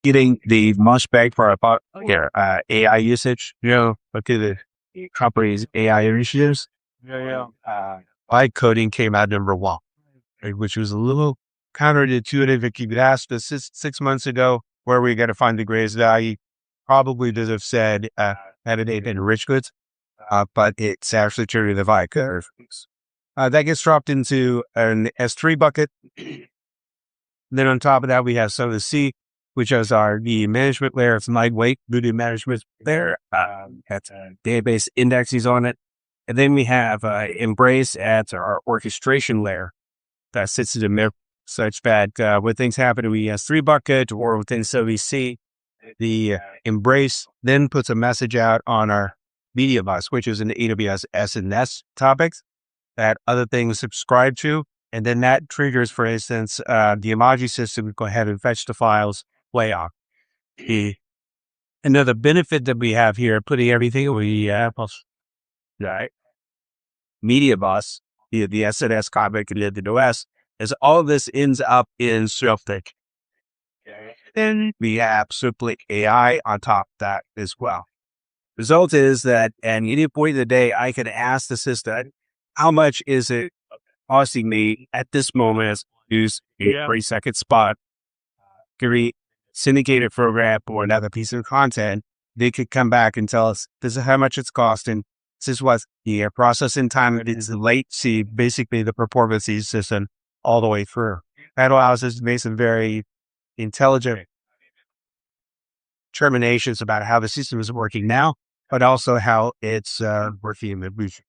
getting the most bang for our buck here, AI usage, look at the company's AI initiatives. Vibe coding came out number one, right, which was a little counterintuitive. If you could ask us 6 months ago where we got to find the greatest value, probably would have said additive and rich goods, but it's actually true to the vibe curve. That gets dropped into an S3 bucket. Then on top of that, we have some of the C, which is our media management layer. It's lightweight media management layer. Has database indexes on it. And then we have Embrace as our orchestration layer that sits in the middle, such that when things happen in the S3 bucket or within CVC, the Embrace then puts a message out on our media bus, which is an AWS SNS topics that other things subscribe to. And then that triggers, for instance, the emoji system to go ahead and fetch the files way off. Another benefit that we have here, putting everything in the right, media bus, the SNS topic and the OS, is all of this ends up in Snowflake. Then we have simply AI on top of that as well. Result is that at any point of the day, I can ask the system, how much is it costing me at this moment as use a 3-second spot, create syndicated program or another piece of content. They could come back and tell us, this is how much it's costing. This is what the processing time it is, the latency, basically the performance of the system all the way through. That allows us to make some very intelligent determinations about how the system is working now, but also how it's working in the future.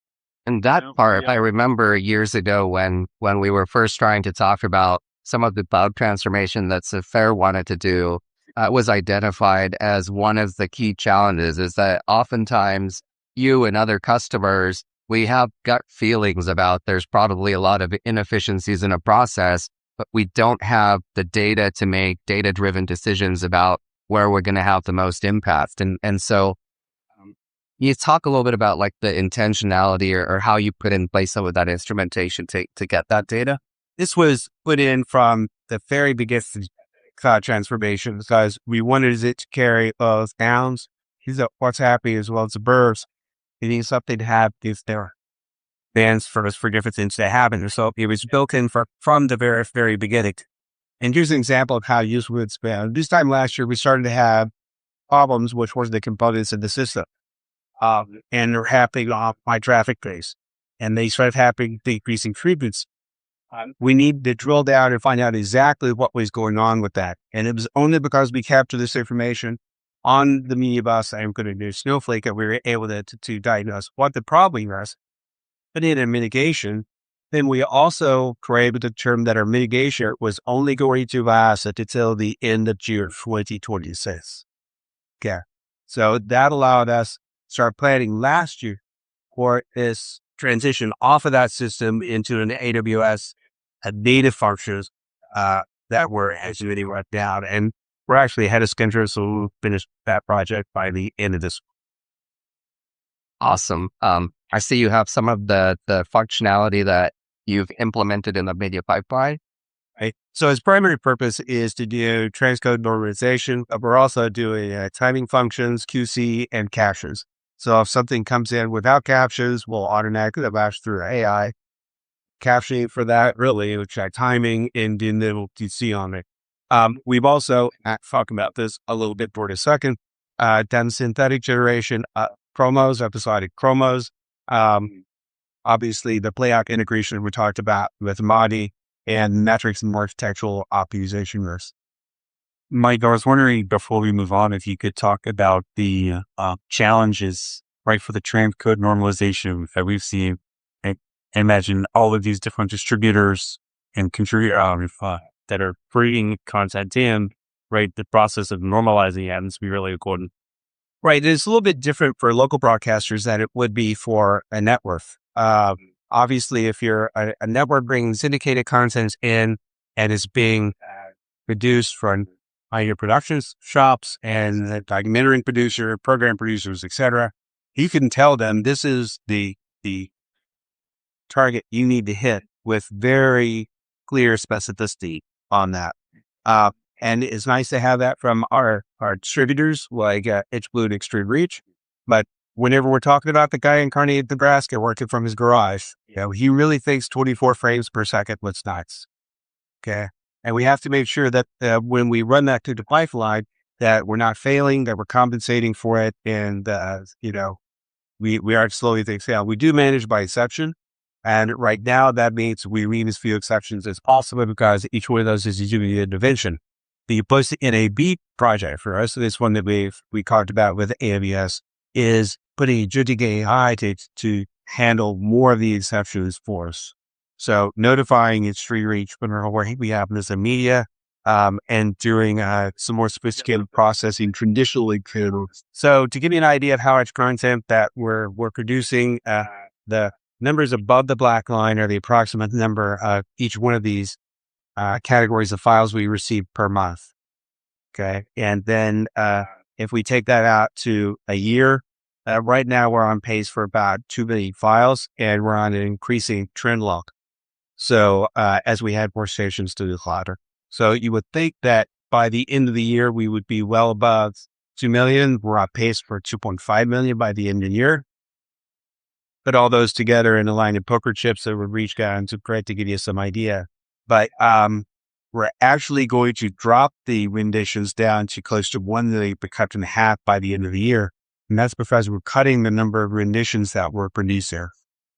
And that part, I remember years ago when we were first trying to talk about some of the cloud transformation that Sinclair wanted to do, was identified as one of the key challenges is that oftentimes you and other customers, we have gut feelings about there's probably a lot of inefficiencies in a process, but we don't have the data to make data-driven decisions about where we're going to have the most impact. And so you talk a little bit about like the intentionality or how you put in place some of that instrumentation to get that data. This was put in from the very beginning of cloud transformation because we wanted it to carry both downs, what's happening as well as the bursts. We need something to have these there bands for different things to happen. So it was built in from the very, very beginning. And here's an example of how useful it's been. This time last year, we started to have problems, which was the components of the system. And they're happening off my traffic base. And they started happening decreasing frequency. We need to drill down and find out exactly what was going on with that. And it was only because we captured this information on the media bus, I'm going to do Snowflake, that we were able to diagnose what the problem was. But in a mitigation, then we also were able to determine that our mitigation was only going to last until the end of June 2026. Okay. So that allowed us to start planning last year for this transition off of that system into an AWS native functions that we're executing right now. And we're actually ahead of schedule, so we'll finish that project by the end of this. Awesome. I see you have some of the functionality that you've implemented in the media pipeline. Right. So its primary purpose is to do transcode normalization, but we're also doing timing functions, QC, and captions. So if something comes in without captions, we'll automatically bash through AI. Captioning for that, really, which are timing, and then we'll QC on it. We've also, talk about this a little bit for a second, done synthetic generation, chromos, episodic chromos. Obviously, the playout integration we talked about with Madi and metrics and architectural optimization risk. Mike, I was wondering before we move on, if you could talk about the challenges, right, for the transcode normalization that we've seen. I imagine all of these different distributors and contributors that are bringing content in, right? The process of normalizing happens to be really important. Right. It's a little bit different for local broadcasters than it would be for a network. Obviously, if you're a network bringing syndicated content in and is being produced from your production shops and the documentary producer, program producers, etc., you can tell them this is the target you need to hit with very clear specificity on that. And it's nice to have that from our distributors like Blue and Extreme Reach. But whenever we're talking about the guy in Kearney, Nebraska, working from his garage, he really thinks 24 frames per second was nice. Okay. And we have to make sure that when we run that through the pipeline, that we're not failing, that we're compensating for it. And, we aren't slowly things down. We do manage by exception. And right now that means we leave as few exceptions as possible because each one of those is usually an intervention. The post NAB project for us, this one that we talked about with AWS, is putting agentic AI to handle more of the exceptions for us. So notifying its free reach where we have this in media, and doing some more sophisticated processing traditionally. So to give you an idea of how much content that we're producing, the numbers above the black line are the approximate number of each one of these categories of files we receive per month. Okay. And then if we take that out to a year, right now we're on pace for about 2 million files, and we're on an increasing trend line. So as we add more stations to the cloud. So you would think that by the end of the year, we would be well above 2 million. We're on pace for 2.5 million by the end of the year. Put all those together in a line of poker chips that would reach down to Brett to give you some idea. But we're actually going to drop the renditions down to close to 1 million, but cut in half by the end of the year. And that's because we're cutting the number of renditions that we're producing.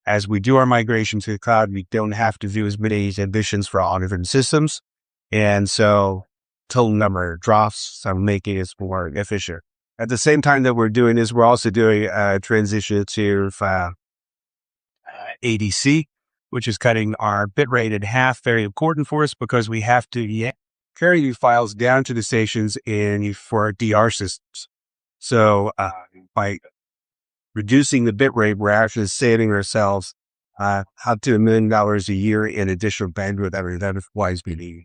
As we do our migration to the cloud, we don't have to do as many additions for all different systems. And so total number drops, so making it more efficient. At the same time that we're doing this, we're also doing a transition to ADC, which is cutting our bit rate in half. Very important for us because we have to carry these files down to the stations for our DR systems. So by reducing the bit rate, we're actually saving ourselves up to $1 million a year in additional bandwidth that would otherwise be needed.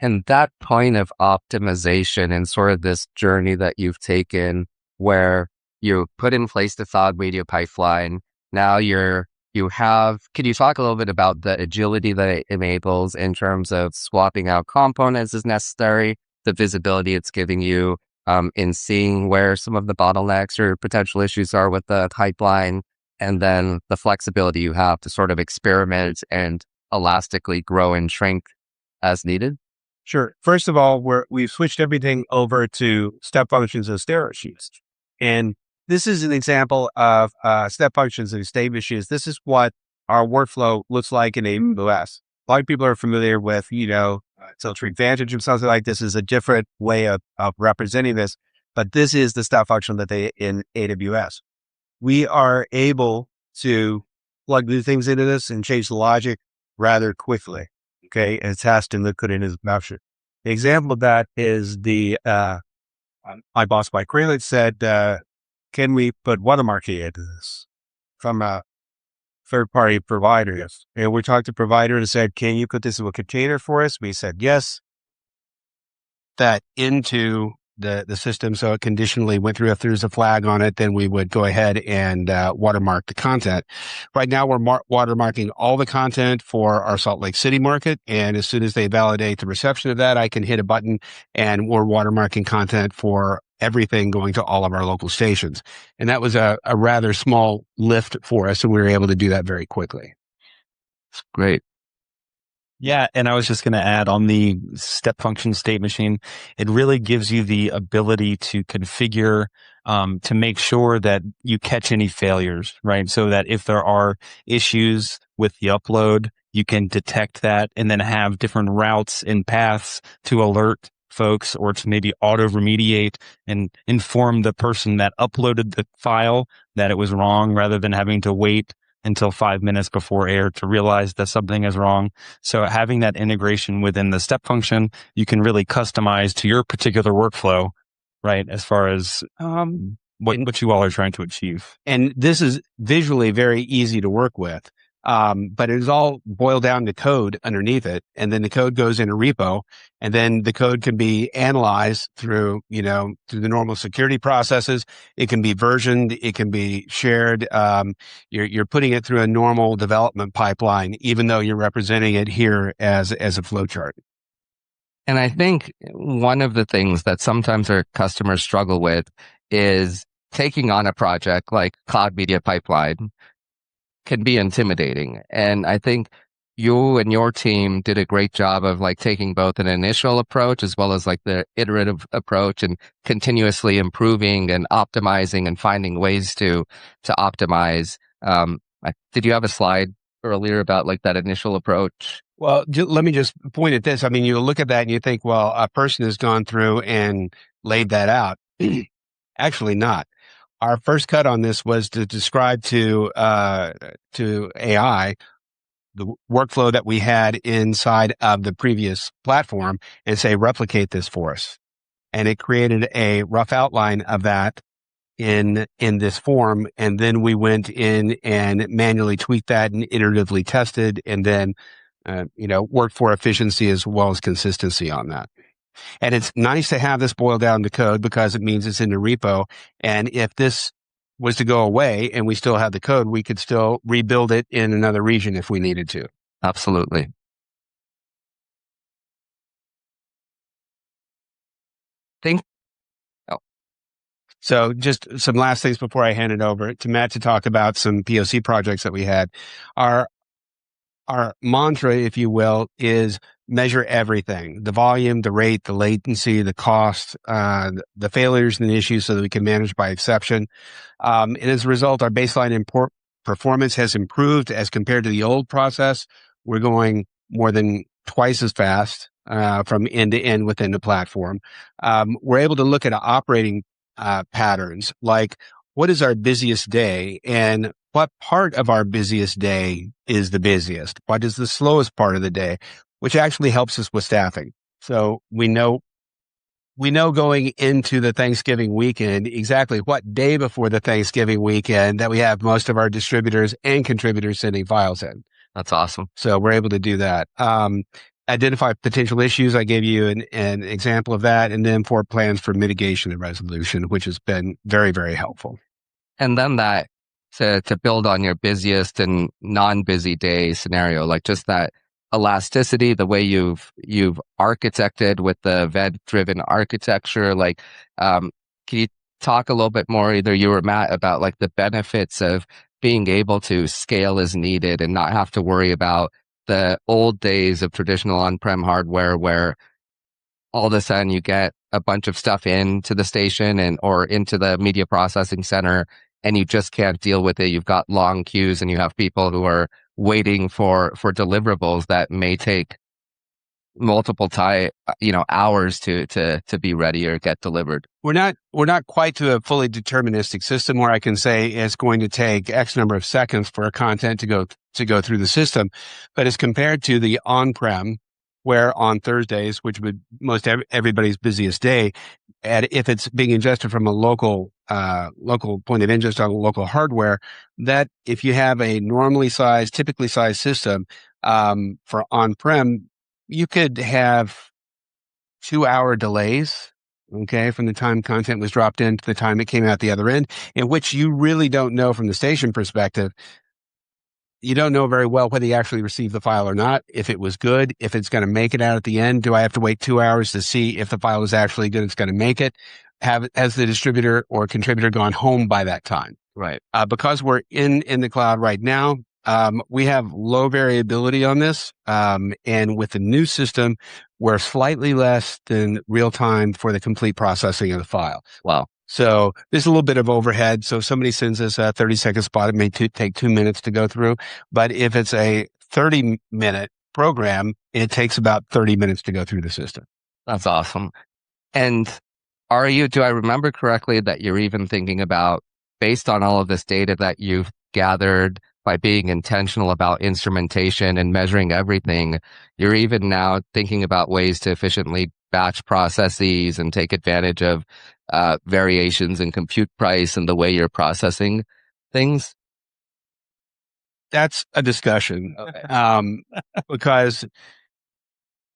And that point of optimization and sort of this journey that you've taken where you put in place the cloud media pipeline, now can you talk a little bit about the agility that it enables in terms of swapping out components as necessary, the visibility it's giving you in seeing where some of the bottlenecks or potential issues are with the pipeline, and then the flexibility you have to sort of experiment and elastically grow and shrink as needed? Sure. First of all, we've switched everything over to step functions and state machines. And this is an example of step functions and state machines. This is what our workflow looks like in AWS. A lot of people are familiar with, Filter Advantage and something like this is a different way of representing this, but this is the step function that they in AWS. We are able to plug new things into this and change the logic rather quickly. Okay, and test and put in his option. The example of that is my boss Mike Kralik said, "Can we put watermarking into this from a third-party provider?" Yes. And we talked to provider and said, "Can you put this in a container for us?" We said yes. That into the system, so it conditionally went through. If there's a flag on it, then we would go ahead and watermark the content. Right now, we're watermarking all the content for our Salt Lake City market, and as soon as they validate the reception of that, I can hit a button, and we're watermarking content for everything going to all of our local stations. And that was a rather small lift for us, and we were able to do that very quickly. Great. Yeah, and I was just going to add on the step function state machine, it really gives you the ability to configure to make sure that you catch any failures, right? So that if there are issues with the upload, you can detect that and then have different routes and paths to alert folks or to maybe auto remediate and inform the person that uploaded the file that it was wrong rather than having to wait until 5 minutes before air to realize that something is wrong. So having that integration within the step function, you can really customize to your particular workflow, right? As far as what you all are trying to achieve. And this is visually very easy to work with. But it is all boiled down to code underneath it. And then the code goes in a repo, and then the code can be analyzed through the normal security processes. It can be versioned. It can be shared. You're putting it through a normal development pipeline, even though you're representing it here as a flowchart. And I think one of the things that sometimes our customers struggle with is taking on a project like Cloud Media Pipeline can be intimidating. And I think you and your team did a great job of like taking both an initial approach as well as like the iterative approach and continuously improving and optimizing and finding ways to optimize. Did you have a slide earlier about like that initial approach? Well, let me just point at this. I mean, you look at that and you think, well, a person has gone through and laid that out. Actually, not. Our first cut on this was to describe to AI the workflow that we had inside of the previous platform and say, replicate this for us. And it created a rough outline of that in this form. And then we went in and manually tweaked that and iteratively tested and then, worked for efficiency as well as consistency on that. And it's nice to have this boiled down to code because it means it's in the repo. And if this was to go away and we still have the code, we could still rebuild it in another region if we needed to. Absolutely. So just some last things before I hand it over to Matt to talk about some POC projects that we had. Our mantra, if you will, is measure everything: the volume, the rate, the latency, the cost, the failures and the issues so that we can manage by exception. And as a result, our baseline performance has improved as compared to the old process. We're going more than twice as fast from end to end within the platform. We're able to look at operating patterns like what is our busiest day and what part of our busiest day is the busiest? What is the slowest part of the day? Which actually helps us with staffing. So we know going into the Thanksgiving weekend exactly what day before the Thanksgiving weekend that we have most of our distributors and contributors sending files in. That's awesome. So we're able to do that. Identify potential issues. I gave you an example of that, and then 4 plans for mitigation and resolution, which has been very, very helpful. And then that to build on your busiest and non-busy day scenario, like just that elasticity, the way you've architected with the event-driven architecture, like can you talk a little bit more, either you or Matt, about like the benefits of being able to scale as needed and not have to worry about the old days of traditional on-prem hardware where all of a sudden you get a bunch of stuff into the station or into the media processing center and you just can't deal with it. You've got long queues and you have people who are waiting for deliverables that may take multiple hours to be ready or get delivered. We're not quite to a fully deterministic system where I can say it's going to take X number of seconds for a content to go through the system, but as compared to the on-prem, where on Thursdays, which would most everybody's busiest day, and if it's being ingested from a local point of ingest on local hardware, that if you have a typically sized system for on-prem, you could have 2-hour delays, okay, from the time content was dropped in to the time it came out the other end, in which you really don't know from the station perspective. You don't know very well whether you actually received the file or not, if it was good, if it's going to make it out at the end. Do I have to wait 2 hours to see if the file is actually good, it's going to make it? Has the distributor or contributor gone home by that time? Right. Because we're in the cloud right now, we have low variability on this. And with the new system, we're slightly less than real time for the complete processing of the file. Wow. So there's a little bit of overhead. So if somebody sends us a 30-second spot, it may take 2 minutes to go through. But if it's a 30-minute program, it takes about 30 minutes to go through the system. That's awesome. And do I remember correctly that you're even thinking about, based on all of this data that you've gathered by being intentional about instrumentation and measuring everything, you're even now thinking about ways to efficiently batch processes and take advantage of variations in compute price and the way you're processing things? That's a discussion. Okay.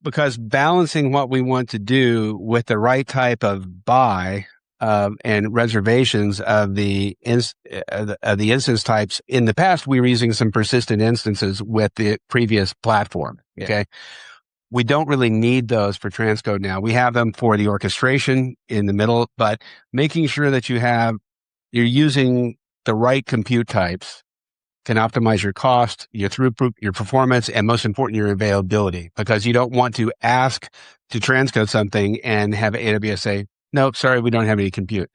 Because balancing what we want to do with the right type of buy and reservations of the instance types. In the past, we were using some persistent instances with the previous platform. Okay. we don't really need those for transcode now. We have them for the orchestration in the middle, but making sure that you're using the right compute types can optimize your cost, your throughput, your performance, and most important, your availability, because you don't want to ask to transcode something and have AWS say, nope, sorry, we don't have any compute.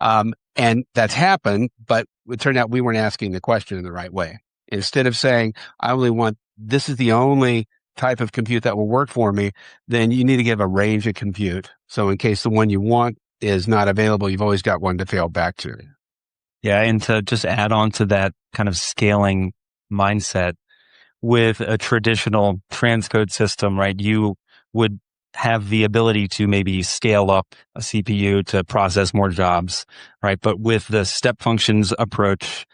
And that's happened, but it turned out we weren't asking the question in the right way. Instead of saying, this is the only type of compute that will work for me, then you need to give a range of compute. So in case the one you want is not available, you've always got one to fail back to. Yeah. And to just add on to that kind of scaling mindset, with a traditional transcode system, right, you would have the ability to maybe scale up a CPU to process more jobs, right? But with the step functions approach,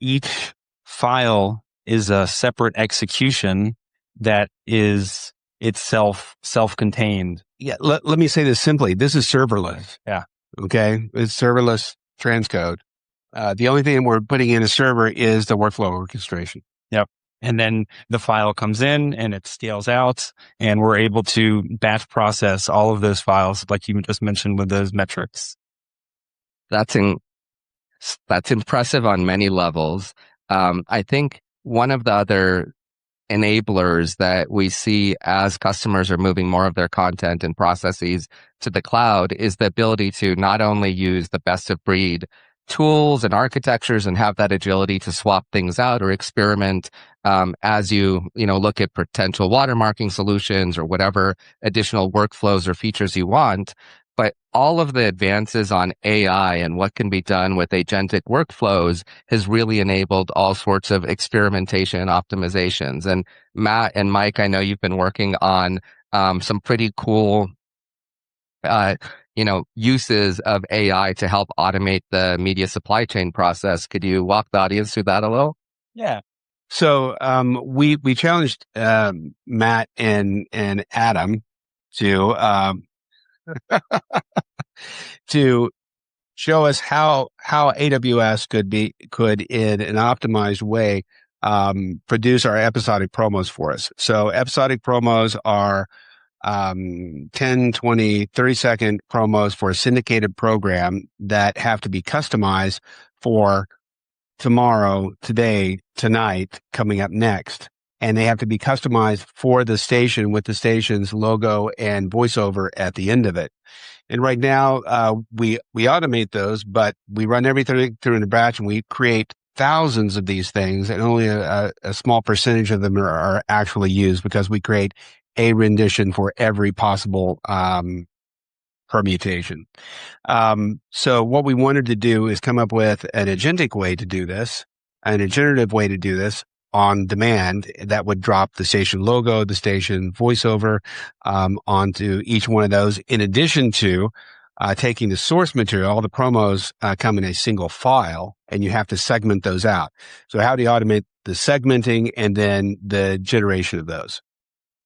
each file is a separate execution that is itself self-contained. Yeah. Let me say this simply. This is serverless. Yeah. Okay. It's serverless transcode. The only thing we're putting in a server is the workflow orchestration. Yep. And then the file comes in and it scales out, and we're able to batch process all of those files, like you just mentioned with those metrics. That's impressive on many levels. I think one of the other enablers that we see as customers are moving more of their content and processes to the cloud is the ability to not only use the best of breed tools and architectures and have that agility to swap things out or experiment as you look at potential watermarking solutions or whatever additional workflows or features you want. But all of the advances on AI and what can be done with agentic workflows has really enabled all sorts of experimentation and optimizations. And Matt and Mike, I know you've been working on some pretty cool uses of AI to help automate the media supply chain process. Could you walk the audience through that a little? Yeah. So we challenged Matt and Adam to to show us how AWS could in an optimized way produce our episodic promos for us. So episodic promos are 10, 20, 30-second promos for a syndicated program that have to be customized for tomorrow, today, tonight, coming up next. And they have to be customized for the station with the station's logo and voiceover at the end of it. And right now, we automate those, but we run everything through in a batch, and we create thousands of these things, and only a small percentage of them are actually used because we create a rendition for every possible permutation. So what we wanted to do is come up with an agentic way to do this, and a generative way to do this on demand that would drop the station logo, the station voiceover onto each one of those, in addition to taking the source material. All the promos come in a single file, and you have to segment those out. So how do you automate the segmenting and then the generation of those?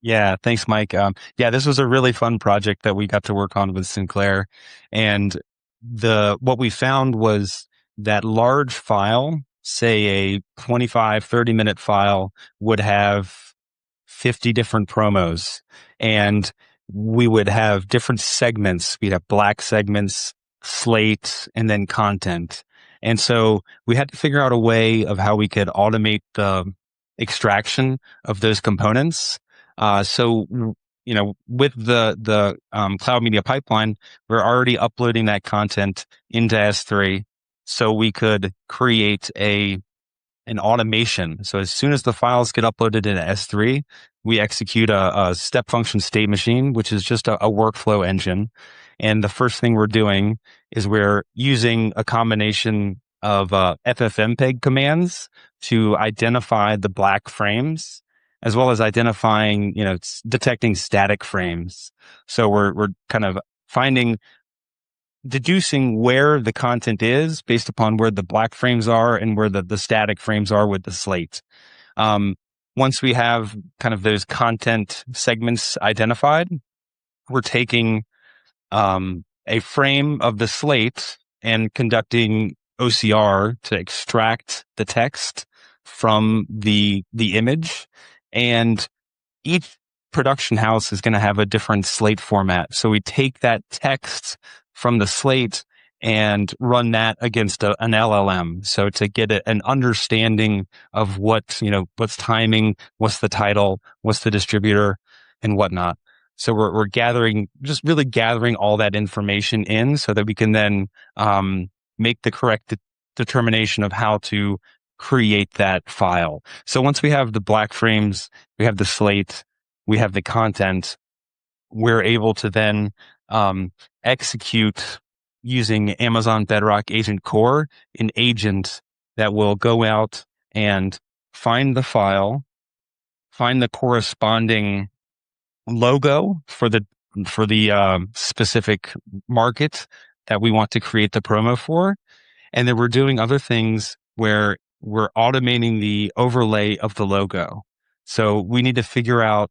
Yeah, thanks, Mike. This was a really fun project that we got to work on with Sinclair. And what we found was that large file, say a 25, 30-minute file, would have 50 different promos. And we would have different segments. We'd have black segments, slate, and then content. And so we had to figure out a way of how we could automate the extraction of those components. So with the cloud media pipeline, we're already uploading that content into S3, so we could create an automation. So as soon as the files get uploaded into S3, we execute a step function state machine, which is just a workflow engine. And the first thing we're doing is we're using a combination of FFmpeg commands to identify the black frames, as well as identifying, detecting static frames. So we're kind of deducing where the content is based upon where the black frames are and where the static frames are with the slate. Once we have kind of those content segments identified, we're taking a frame of the slate and conducting OCR to extract the text from the image. And each production house is going to have a different slate format. So we take that text from the slate and run that against an LLM. So to get an understanding of what's timing, what's the title, what's the distributor, and whatnot. So we're just really gathering all that information in so that we can then make the correct determination of how to create that file. So once we have the black frames, we have the slate, we have the content, we're able to then execute using Amazon Bedrock Agent Core, an agent that will go out and find the file, find the corresponding logo for the specific market that we want to create the promo for. And then we're doing other things where we're automating the overlay of the logo. So we need to figure out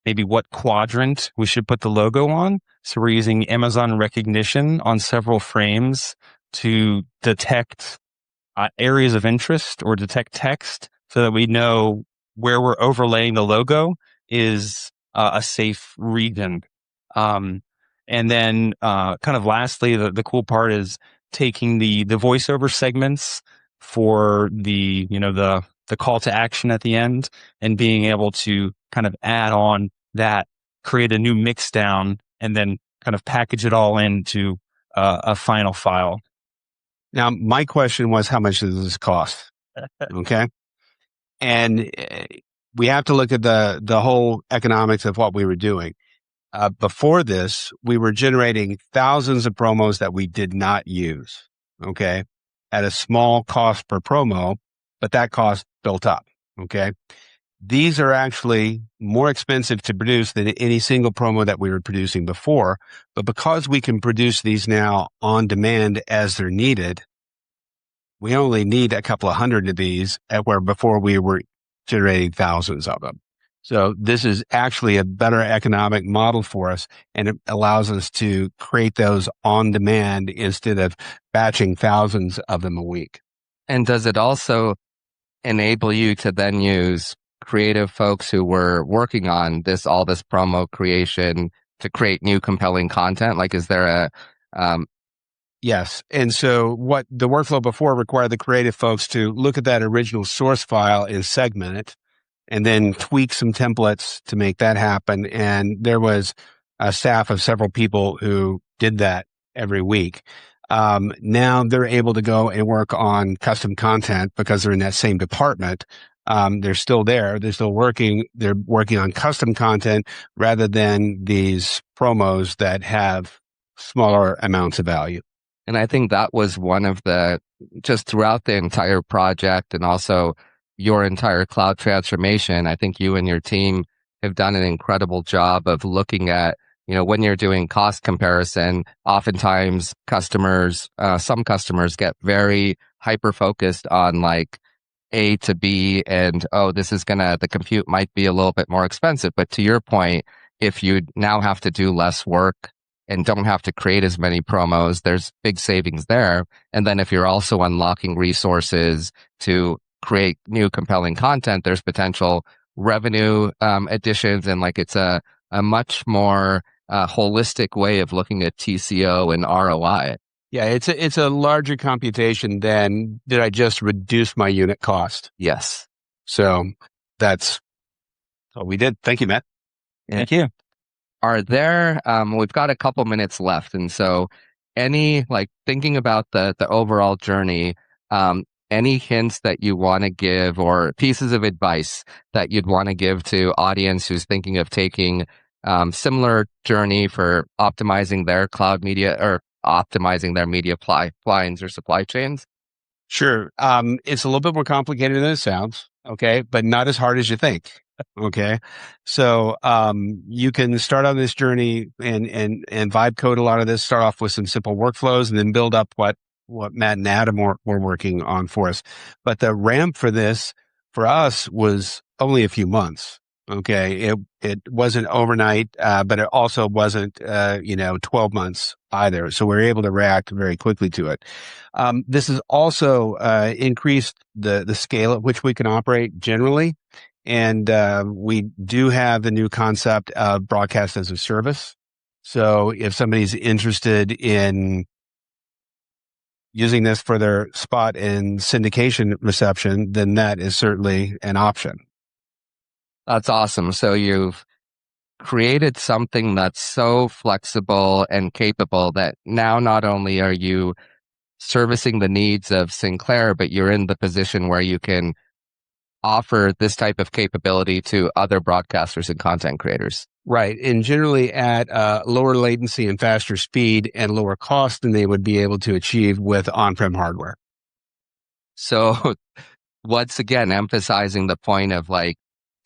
maybe what quadrant we should put the logo on. So we're using Amazon recognition on several frames to detect areas of interest or detect text so that we know where we're overlaying the logo is a safe region. And then kind of lastly, the cool part is taking the voiceover segments for the call to action at the end and being able to kind of add on that, create a new mix down, and then kind of package it all into a final file. Now, my question was, how much does this cost? Okay. And we have to look at the whole economics of what we were doing. Before this, we were generating thousands of promos that we did not use. Okay. At a small cost per promo, but that cost built up. Okay. These are actually more expensive to produce than any single promo that we were producing before. But because we can produce these now on demand as they're needed, we only need a couple of hundred of these where before we were generating thousands of them. So this is actually a better economic model for us, and it allows us to create those on demand instead of batching thousands of them a week. And does it also enable you to then use creative folks who were working on all this promo creation to create new compelling content? Like, is there Yes. And so what the workflow before required the creative folks to look at that original source file and segment it and then tweak some templates to make that happen. And there was a staff of several people who did that every week. Now they're able to go and work on custom content because they're in that same department. They're still there. They're still working. They're working on custom content rather than these promos that have smaller amounts of value. And I think that was one of just throughout the entire project and also your entire cloud transformation, I think you and your team have done an incredible job of looking at, when you're doing cost comparison, oftentimes some customers get very hyper-focused on like A to B and, the compute might be a little bit more expensive. But to your point, if you now have to do less work and don't have to create as many promos, there's big savings there. And then if you're also unlocking resources to create new compelling content, there's potential revenue additions, and like it's a much more holistic way of looking at TCO and ROI. Yeah, it's a larger computation than did I just reduce my unit cost? Yes. So that's what we did. Thank you, Matt. Thank you. Are there, we've got a couple minutes left. And so thinking about the overall journey, any hints that you want to give or pieces of advice that you'd want to give to audience who's thinking of taking similar journey for optimizing their cloud media or optimizing their media pipelines or supply chains? Sure. It's a little bit more complicated than it sounds. Okay. But not as hard as you think. Okay. So, you can start on this journey and vibe code a lot of this, start off with some simple workflows and then build up what Matt and Adam were working on for us. But the ramp for this, for us, was only a few months. Okay. It wasn't overnight, but it also wasn't, 12 months either. So we were able to react very quickly to it. This has also, increased the scale at which we can operate generally. And, we do have the new concept of broadcast as a service. So if somebody's interested in using this for their spot and syndication reception, then that is certainly an option. That's awesome. So you've created something that's so flexible and capable that now not only are you servicing the needs of Sinclair, but you're in the position where you can offer this type of capability to other broadcasters and content creators. Right. And generally at lower latency and faster speed and lower cost than they would be able to achieve with on-prem hardware. So once again, emphasizing the point of like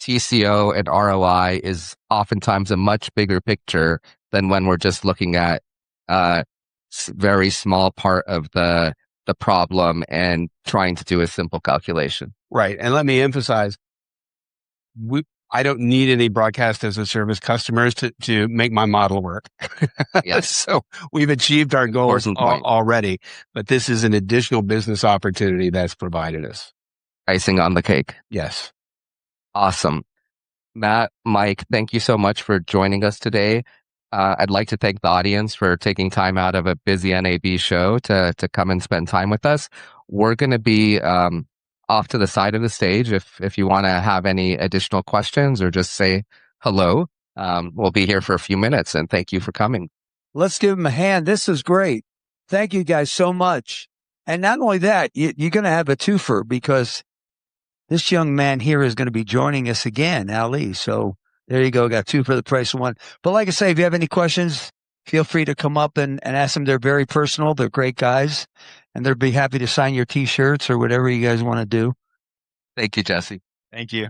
TCO and ROI is oftentimes a much bigger picture than when we're just looking at a very small part of the problem and trying to do a simple calculation. Right. And let me emphasize, I don't need any broadcast as a service customers to make my model work. Yes. So we've achieved our goals already, but this is an additional business opportunity that's provided us. Icing on the cake. Yes. Awesome. Matt, Mike, thank you so much for joining us today. I'd like to thank the audience for taking time out of a busy NAB show to come and spend time with us. We're going to be off to the side of the stage. If you want to have any additional questions or just say hello, we'll be here for a few minutes, and thank you for coming. Let's give them a hand. This is great. Thank you guys so much. And not only that, you're going to have a twofer because this young man here is going to be joining us again, Ali. So there you go. Got two for the price of one. But like I say, if you have any questions, feel free to come up and ask them. They're very personal. They're great guys. And they'll be happy to sign your T-shirts or whatever you guys want to do. Thank you, Jesse. Thank you.